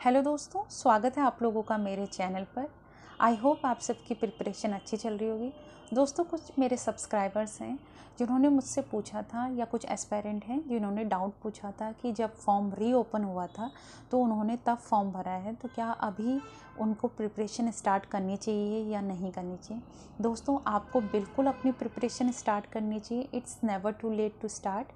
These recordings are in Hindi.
हेलो दोस्तों, स्वागत है आप लोगों का मेरे चैनल पर। आई होप आप सबकी प्रिपरेशन अच्छी चल रही होगी। दोस्तों, कुछ मेरे सब्सक्राइबर्स हैं जिन्होंने मुझसे पूछा था, या कुछ एस्पायरेंट हैं जिन्होंने डाउट पूछा था कि जब फॉर्म रीओपन हुआ था तो उन्होंने तब फॉर्म भरा है, तो क्या अभी उनको प्रिपरेशन स्टार्ट करनी चाहिए या नहीं करनी चाहिए। दोस्तों, आपको बिल्कुल अपनी प्रिपरेशन स्टार्ट करनी चाहिए। It's never too late to start.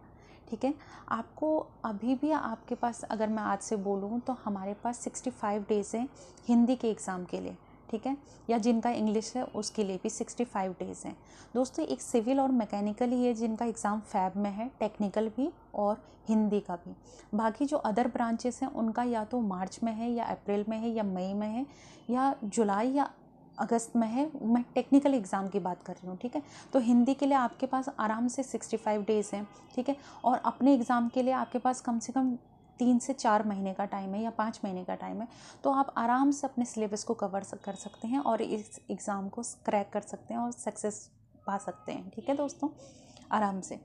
ठीक है, आपको अभी भी आपके पास, अगर मैं आज से बोलूँ तो हमारे पास 65 डेज़ हैं हिंदी के एग्ज़ाम के लिए। ठीक है, या जिनका इंग्लिश है उसके लिए भी 65 डेज़ हैं। दोस्तों, एक सिविल और मैकेनिकल ही है जिनका एग्ज़ाम फैब में है, टेक्निकल भी और हिंदी का भी। बाकी जो अदर ब्रांचेस हैं उनका या तो मार्च में है, या अप्रैल में है, या मई में है, या जुलाई या अगस्त में है। मैं टेक्निकल एग्ज़ाम की बात कर रही हूँ। ठीक है, तो हिंदी के लिए आपके पास आराम से 65 डेज़ हैं। ठीक है, और अपने एग्ज़ाम के लिए आपके पास कम से कम 3 से 4 महीने का टाइम है, या 5 महीने का टाइम है। तो आप आराम से अपने सिलेबस को कवर कर सकते हैं और इस एग्ज़ाम को क्रैक कर सकते हैं और सक्सेस पा सकते हैं। ठीक है दोस्तों, आराम से।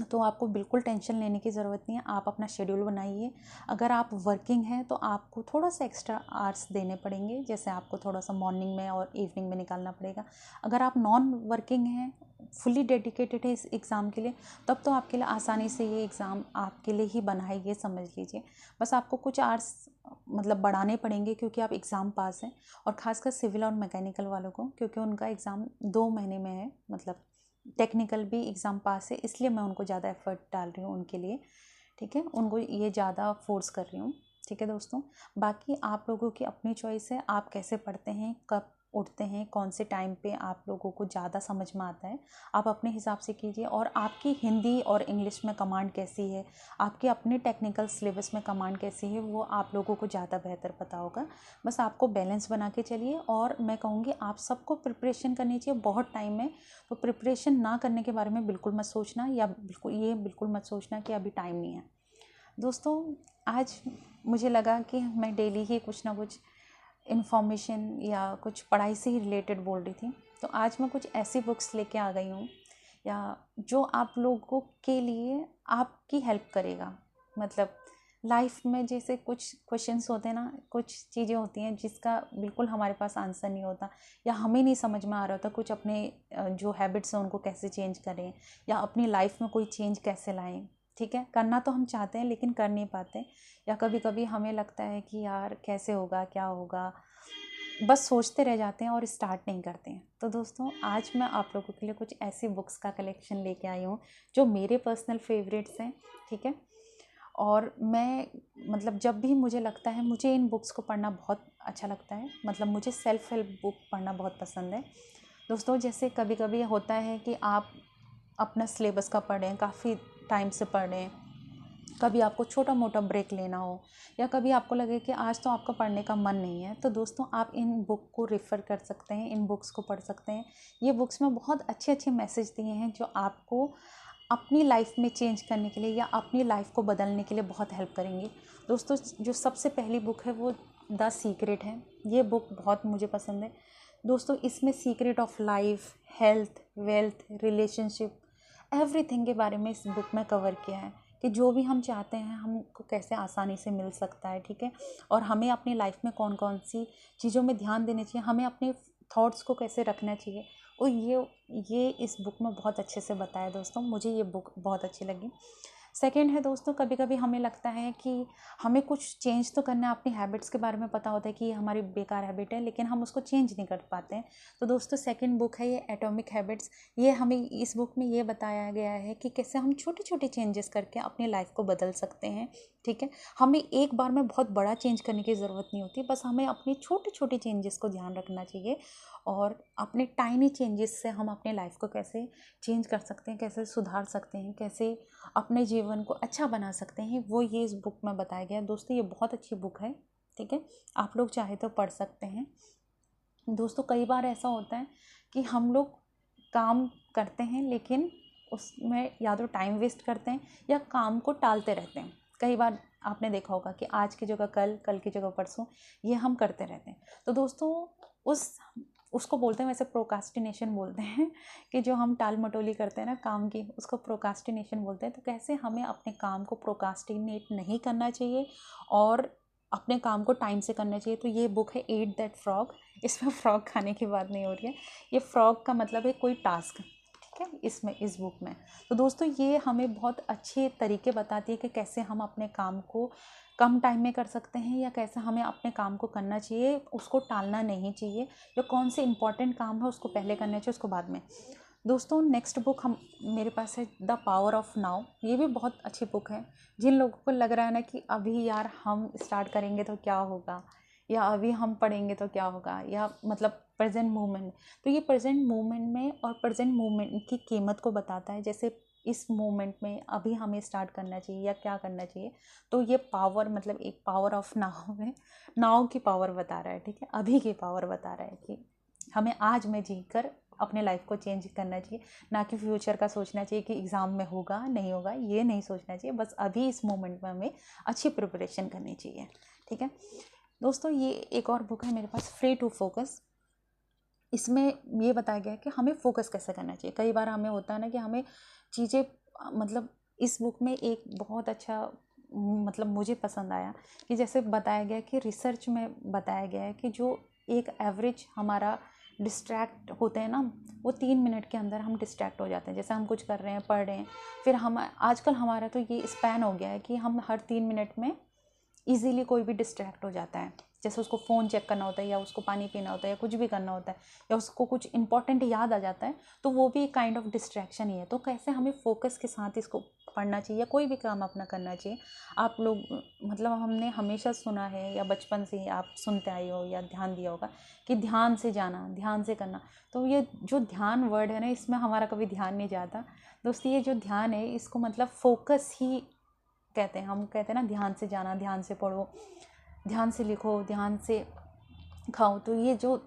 तो आपको बिल्कुल टेंशन लेने की ज़रूरत नहीं है। आप अपना शेड्यूल बनाइए। अगर आप वर्किंग हैं तो आपको थोड़ा सा एक्स्ट्रा आवर्स देने पड़ेंगे, जैसे आपको थोड़ा सा मॉर्निंग में और इवनिंग में निकालना पड़ेगा। अगर आप नॉन वर्किंग हैं, फुली डेडिकेटेड है इस एग्ज़ाम के लिए, तब तो आपके लिए आसानी से ये एग्ज़ाम आपके लिए ही बना है, ये समझ लीजिए। बस आपको कुछ आवर्स मतलब बढ़ाने पड़ेंगे, क्योंकि आप एग्ज़ाम पास हैं। और ख़ासकर सिविल और मैकेनिकल वालों को, क्योंकि उनका एग्ज़ाम 2 महीने में है, मतलब टेक्निकल भी एग्ज़ाम पास है, इसलिए मैं उनको ज़्यादा एफर्ट डाल रही हूँ उनके लिए। ठीक है, उनको ये ज़्यादा फोर्स कर रही हूँ। ठीक है दोस्तों, बाकी आप लोगों की अपनी चॉइस है, आप कैसे पढ़ते हैं, कब उठते हैं, कौन से टाइम पे आप लोगों को ज़्यादा समझ में आता है, आप अपने हिसाब से कीजिए। और आपकी हिंदी और इंग्लिश में कमांड कैसी है, आपके अपने टेक्निकल सिलेबस में कमांड कैसी है, वो आप लोगों को ज़्यादा बेहतर पता होगा। बस आपको बैलेंस बना के चलिए। और मैं कहूँगी आप सबको प्रिपरेशन करनी चाहिए, बहुत टाइम है। तो प्रिपरेशन ना करने के बारे में बिल्कुल मत सोचना, या बिल्कुल मत सोचना कि अभी टाइम नहीं है। दोस्तों, आज मुझे लगा कि मैं डेली ही कुछ ना कुछ इन्फॉर्मेशन या कुछ पढ़ाई से ही रिलेटेड बोल रही थी। तो आज मैं कुछ ऐसी बुक्स लेके आ गई हूँ, या जो आप लोगों के लिए आपकी हेल्प करेगा। मतलब लाइफ में जैसे कुछ क्वेश्चंस होते हैं ना, कुछ चीज़ें होती हैं जिसका बिल्कुल हमारे पास आंसर नहीं होता, या हमें नहीं समझ में आ रहा होता कुछ अपने जो हैबिट्स हैं उनको कैसे चेंज करें, या अपनी लाइफ में कोई चेंज कैसे लाएं। ठीक है, करना तो हम चाहते हैं लेकिन कर नहीं पाते, या कभी कभी हमें लगता है कि यार कैसे होगा, क्या होगा, बस सोचते रह जाते हैं और स्टार्ट नहीं करते हैं। तो दोस्तों, आज मैं आप लोगों के लिए कुछ ऐसी बुक्स का कलेक्शन लेके आई हूँ जो मेरे पर्सनल फेवरेट्स हैं। ठीक है, और मैं मतलब जब भी मुझे लगता है, मुझे इन बुक्स को पढ़ना बहुत अच्छा लगता है। मतलब मुझे सेल्फ हेल्प बुक पढ़ना बहुत पसंद है। दोस्तों, जैसे कभी कभी होता है कि आप अपना सिलेबस का पढ़ें, काफ़ी टाइम से पढ़ें, कभी आपको छोटा मोटा ब्रेक लेना हो, या कभी आपको लगे कि आज तो आपका पढ़ने का मन नहीं है, तो दोस्तों आप इन बुक को रेफ़र कर सकते हैं, इन बुक्स को पढ़ सकते हैं। ये बुक्स में बहुत अच्छे अच्छे मैसेज दिए हैं जो आपको अपनी लाइफ में चेंज करने के लिए या अपनी लाइफ को बदलने के लिए बहुत हेल्प करेंगी। दोस्तों, जो सबसे पहली बुक है वो द सीक्रेट है। ये बुक बहुत मुझे पसंद है। दोस्तों, इसमें secret of life, health, wealth, relationship, everything के बारे में इस बुक में कवर किया है कि जो भी हम चाहते हैं हमको कैसे आसानी से मिल सकता है। ठीक है, और हमें अपनी लाइफ में कौन कौन सी चीज़ों में ध्यान देना चाहिए, हमें अपने थॉट्स को कैसे रखना चाहिए, और ये इस बुक में बहुत अच्छे से बताया। दोस्तों, मुझे ये बुक बहुत अच्छी लगी। सेकंड है दोस्तों, कभी कभी हमें लगता है कि हमें कुछ चेंज तो करना है, अपनी हैबिट्स के बारे में पता होता है कि ये हमारी बेकार हैबिट है, लेकिन हम उसको चेंज नहीं कर पाते हैं। तो दोस्तों, सेकंड बुक है ये एटॉमिक हैबिट्स। ये हमें इस बुक में ये बताया गया है कि कैसे हम छोटे छोटे चेंजेस करके अपनी लाइफ को बदल सकते हैं। ठीक है, हमें एक बार में बहुत बड़ा चेंज करने की ज़रूरत नहीं होती, बस हमें अपनी छोटे छोटे चेंजेस को ध्यान रखना चाहिए। और अपने टाइनी चेंजेस से हम अपने लाइफ को कैसे चेंज कर सकते हैं, कैसे सुधार सकते हैं, कैसे अपने जीवन को अच्छा बना सकते हैं, वो ये इस बुक में बताया गया है। दोस्तों, ये बहुत अच्छी बुक है। ठीक है, आप लोग चाहे तो पढ़ सकते हैं। दोस्तों, कई बार ऐसा होता है कि हम लोग काम करते हैं लेकिन उसमें या तो टाइम वेस्ट करते हैं या काम को टालते रहते हैं। कई बार आपने देखा होगा कि आज की जगह कल, कल की जगह परसों, ये हम करते रहते हैं। तो दोस्तों, उसको बोलते हैं, वैसे प्रोकास्टिनेशन बोलते हैं कि जो हम टाल मटोली करते हैं ना काम की, उसको प्रोकास्टिनेशन बोलते हैं। तो कैसे हमें अपने काम को प्रोकास्टिनेट नहीं करना चाहिए, और अपने काम को टाइम से करना चाहिए। तो ये बुक है ईट दैट फ्रॉग। इसमें फ्रॉग खाने की बात नहीं हो रही है, ये फ्रॉग का मतलब है कोई टास्क, ठीक है, इसमें इस बुक में। तो दोस्तों ये हमें बहुत अच्छे तरीके बताती है कि कैसे हम अपने काम को कम टाइम में कर सकते हैं, या कैसे हमें अपने काम को करना चाहिए, उसको टालना नहीं चाहिए, या कौन से इंपॉर्टेंट काम है उसको पहले करना चाहिए, उसको बाद में। दोस्तों नेक्स्ट बुक हम मेरे पास है द पावर ऑफ नाउ। ये भी बहुत अच्छी बुक है। जिन लोगों को लग रहा है ना कि अभी यार हम स्टार्ट करेंगे तो क्या होगा, या अभी हम पढ़ेंगे तो क्या होगा, या मतलब प्रेजेंट मोमेंट में, तो ये प्रेजेंट मोमेंट में और प्रेजेंट मोमेंट की कीमत को बताता है। जैसे इस मोमेंट में अभी हमें स्टार्ट करना चाहिए या क्या करना चाहिए। तो ये पावर मतलब एक पावर ऑफ नाउ है, नाउ की पावर बता रहा है, ठीक है, अभी की पावर बता रहा है कि हमें आज में जी कर अपने लाइफ को चेंज करना चाहिए, ना कि फ्यूचर का सोचना चाहिए कि एग्ज़ाम में होगा नहीं होगा, ये नहीं सोचना चाहिए। बस अभी इस मोमेंट में हमें अच्छी प्रिपरेशन करनी चाहिए, ठीक है। दोस्तों ये एक और बुक है मेरे पास, फ्री टू फोकस। इसमें ये बताया गया है कि हमें फोकस कैसे करना चाहिए। कई बार हमें होता है ना कि हमें चीज़ें मतलब इस बुक में एक बहुत अच्छा मतलब मुझे पसंद आया कि जैसे बताया गया कि रिसर्च में बताया गया है कि जो एक एवरेज हमारा डिस्ट्रैक्ट होते हैं ना, वो 3 मिनट के अंदर हम डिस्ट्रैक्ट हो जाते हैं। जैसे हम कुछ कर रहे हैं, पढ़ रहे हैं, फिर हम आजकल हमारा तो ये स्पैन हो गया है कि हम हर 3 मिनट में ईजीली कोई भी डिस्ट्रैक्ट हो जाता है। जैसे उसको फ़ोन चेक करना होता है, या उसको पानी पीना होता है, या कुछ भी करना होता है, या उसको कुछ इंपॉर्टेंट याद आ जाता है, तो वो भी एक काइंड ऑफ डिस्ट्रैक्शन ही है। तो कैसे हमें फोकस के साथ इसको पढ़ना चाहिए, या कोई भी काम अपना करना चाहिए। आप लोग मतलब हमने हमेशा सुना है, या बचपन से ही आप सुनते आए हो या ध्यान दिया होगा कि ध्यान से जाना, ध्यान से करना। तो ये जो ध्यान वर्ड है ना, इसमें हमारा कभी ध्यान नहीं जाता दोस्तों। ये जो ध्यान है इसको मतलब फोकस ही कहते हैं। हम कहते हैं ना ध्यान से जाना, ध्यान से पढ़ो, ध्यान से लिखो, ध्यान से खाओ। तो ये जो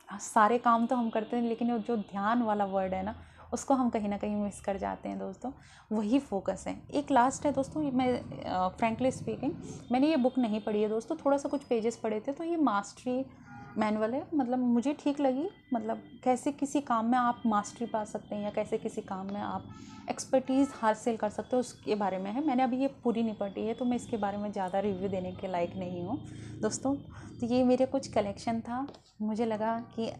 सारे काम तो हम करते हैं, लेकिन जो ध्यान वाला वर्ड है ना, उसको हम कहीं ना कहीं मिस कर जाते हैं दोस्तों। वही फोकस है। एक लास्ट है दोस्तों, मैं फ्रैंकली स्पीकिंग मैंने ये बुक नहीं पढ़ी है दोस्तों, थोड़ा सा कुछ पेजेस पढ़े थे। तो ये मास्टरी मैनुअल है, मतलब मुझे ठीक लगी। मतलब कैसे किसी काम में आप मास्टरी पा सकते हैं, या कैसे किसी काम में आप एक्सपर्टीज़ हासिल कर सकते हो, उसके बारे में है। मैंने अभी ये पूरी नहीं पढ़ी है, तो मैं इसके बारे में ज़्यादा रिव्यू देने के लायक नहीं हूँ दोस्तों। तो ये मेरे कुछ कलेक्शन था। मुझे लगा कि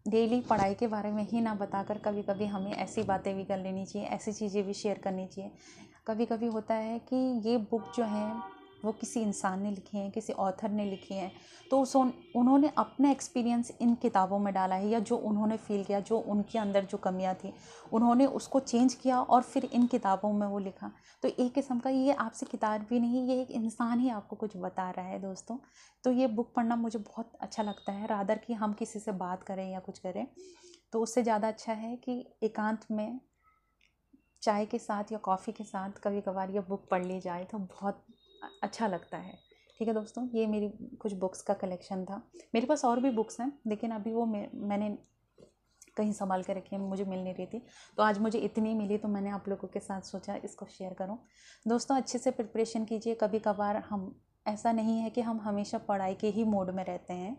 डेली पढ़ाई के बारे में ही ना बताकर कभी कभी हमें ऐसी बातें भी कर लेनी चाहिए, ऐसी चीज़ें भी शेयर करनी चाहिए। कभी कभी होता है कि ये बुक जो है वो किसी इंसान ने लिखी है, किसी ऑथर ने लिखी है, तो उन्होंने अपना एक्सपीरियंस इन किताबों में डाला है, या जो उन्होंने फील किया, जो उनके अंदर जो कमियां थी, उन्होंने उसको चेंज किया और फिर इन किताबों में वो लिखा। तो एक किस्म का ये आपसे किताब भी नहीं, ये एक इंसान ही आपको कुछ बता रहा है दोस्तों। तो ये बुक पढ़ना मुझे बहुत अच्छा लगता है, रादर कि हम किसी से बात करें या कुछ करें। तो उससे ज़्यादा अच्छा है कि एकांत में चाय के साथ या कॉफ़ी के साथ कभी कभार ये बुक पढ़ ली जाए, तो बहुत अच्छा लगता है। ठीक है दोस्तों, ये मेरी कुछ बुक्स का कलेक्शन था। मेरे पास और भी बुक्स हैं, लेकिन अभी वो मैंने कहीं संभाल के रखी है, मुझे मिल नहीं रही थी। तो आज मुझे इतनी मिली, तो मैंने आप लोगों के साथ सोचा इसको शेयर करूं। दोस्तों अच्छे से प्रिपरेशन कीजिए। कभी कभार हम ऐसा नहीं है कि हम हमेशा पढ़ाई के ही मोड में रहते हैं,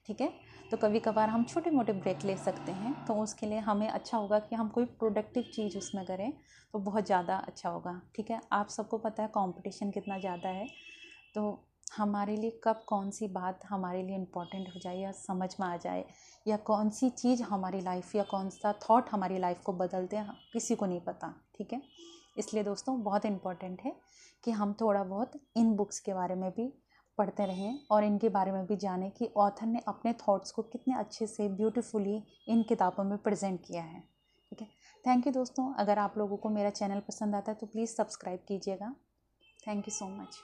ठीक है। तो कभी कभार हम छोटे मोटे ब्रेक ले सकते हैं। तो उसके लिए हमें अच्छा होगा कि हम कोई प्रोडक्टिव चीज़ उसमें करें, तो बहुत ज़्यादा अच्छा होगा, ठीक है। आप सबको पता है कंपटीशन कितना ज़्यादा है, तो हमारे लिए कब कौन सी बात हमारे लिए इम्पॉर्टेंट हो जाए या समझ में आ जाए, या कौन सी चीज़ हमारी लाइफ या कौन सा थॉट हमारी लाइफ को बदलते हैं, किसी को नहीं पता, ठीक है। इसलिए दोस्तों बहुत इम्पॉर्टेंट है कि हम थोड़ा बहुत इन बुक्स के बारे में भी पढ़ते रहें, और इनके बारे में भी जानें कि ऑथर ने अपने थॉट्स को कितने अच्छे से ब्यूटीफुली इन किताबों में प्रेजेंट किया है, ठीक है। थैंक यू दोस्तों। अगर आप लोगों को मेरा चैनल पसंद आता है तो प्लीज़ सब्सक्राइब कीजिएगा। Thank you so much.